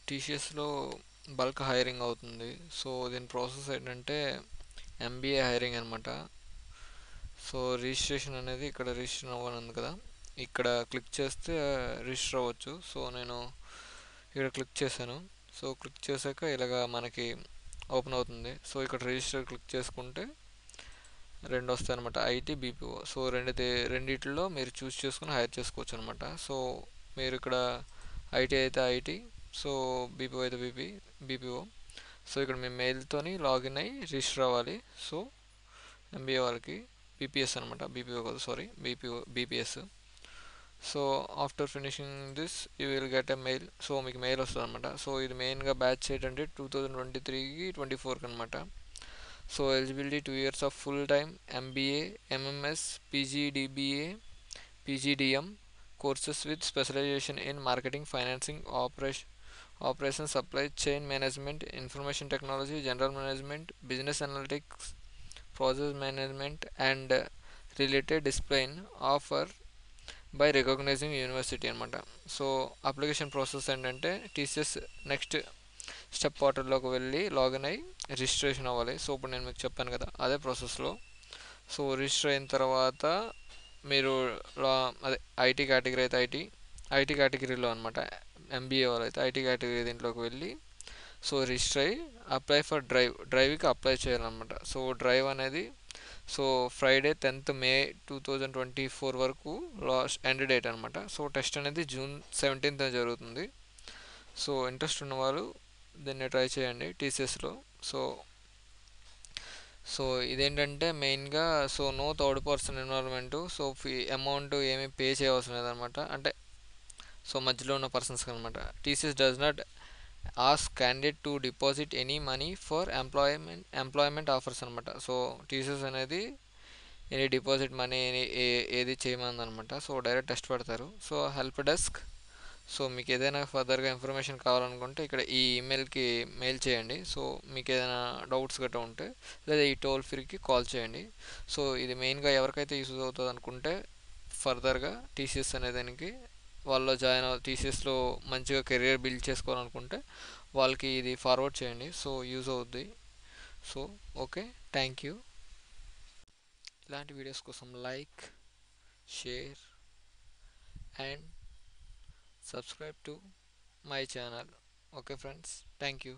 టీసీఎస్లో bulk hiring అవుతుంది. So దీని process ఏంటంటే ఎంబీఏ హైరింగ్ అనమాట. సో రిజిస్ట్రేషన్ అనేది ఇక్కడ రిజిస్టర్ అవ్వను ఉంది కదా, ఇక్కడ క్లిక్ చేస్తే రిజిస్టర్ అవ్వచ్చు. సో నేను ఇక్కడ క్లిక్ చేశాను. సో క్లిక్ చేశాక ఇలాగా మనకి ఓపెన్ అవుతుంది. సో ఇక్కడ రిజిస్టర్ క్లిక్ చేసుకుంటే రెండు వస్తాయి అనమాట, ఐటీ బీపీఓ. సో రెండిట్లో మీరు చూస్ చేసుకుని హైర్ చేసుకోవచ్చు అనమాట. సో మీరు ఇక్కడ ఐటీ అయితే ఐటీ, సో బీపీఓ అయితే బీపీఓ. సో ఇక్కడ మీ మెయిల్తోని లాగిన్ అయ్యి రిజిస్టర్ అవ్వాలి. సో ఎంబీఏ వాళ్ళకి బీపీఎస్ అనమాట, బీపీఓ కాదు, sorry, BPS. So after finishing this you will get a mail. So మీకు మెయిల్ వస్తుంది అనమాట. సో ఇది మెయిన్గా బ్యాచ్ ఏంటంటే 2023కి 24కి అనమాట. So eligibility 2 years of full time MBA, MMS, PGDBA, PGDM courses with specialization in marketing, financing, operation, supply chain management, information technology, general management, business analytics, process management and related discipline offer by recognizing university అనమాట. So application process ఏంటంటే TCS next step పోర్టల్లోకి వెళ్ళి login అయ్యి registration అవ్వాలి. So ఇప్పుడు నేను మీకు చెప్పాను కదా, అదే ప్రాసెస్లో. సో రిజిస్టర్ అయిన తర్వాత మీరు అదే ఐటీ కేటగిరీ అయితే ఐటీ కేటగిరీలో అనమాట. ఎంబీఏ వాళ్ళు అయితే ఐటీ కేటగిరీ దీంట్లోకి వెళ్ళి సో రిజిస్టర్ అయ్యి అప్లై ఫర్ డ్రైవ్కి అప్లై చేయాలన్నమాట. సో డ్రైవ్ అనేది సో ఫ్రైడే 10th May 2024 వరకు లాస్ట్ ఎండ్ డేట్ అనమాట. సో టెస్ట్ అనేది June 17th జరుగుతుంది. సో ఇంట్రెస్ట్ ఉన్నవాళ్ళు దీన్ని ట్రై చేయండి టీసీఎస్లో. సో సో ఇదేంటంటే మెయిన్గా so no third person involvement. So amount ఏమీ పే చేయవలసిన లేదనమాట, అంటే సో మధ్యలో ఉన్న పర్సన్స్కి అనమాట. TCS does not ask candidate to deposit any money for employment offers అనమాట. సో టీసీఎస్ అనేది ఎనీ డిపాజిట్ మనీ ఏది చేయమంది అనమాట. సో డైరెక్ట్ టెస్ట్ పెడతారు. సో హెల్ప్ డెస్క్, సో మీకు ఏదైనా ఫర్దర్గా ఇన్ఫర్మేషన్ కావాలనుకుంటే ఇక్కడ ఈ ఈమెయిల్కి మెయిల్ చేయండి. సో మీకు ఏదైనా డౌట్స్ గట్రా ఉంటే, లేదా ఈ టోల్ ఫ్రీకి కాల్ చేయండి. సో ఇది మెయిన్గా ఎవరికైతే యూజ్ అవుతుంది అనుకుంటే ఫర్దర్గా టీసీఎస్ అనే దానికి వాళ్ళు టీసీఎస్లో మంచిగా కెరియర్ బిల్డ్ చేసుకోవాలనుకుంటే వాళ్ళకి ఇది ఫార్వర్డ్ చేయండి. సో యూజ్ అవుద్ది. So okay, thank you. ఇలాంటి వీడియోస్ కోసం like, share and subscribe to my channel. Okay friends, thank you.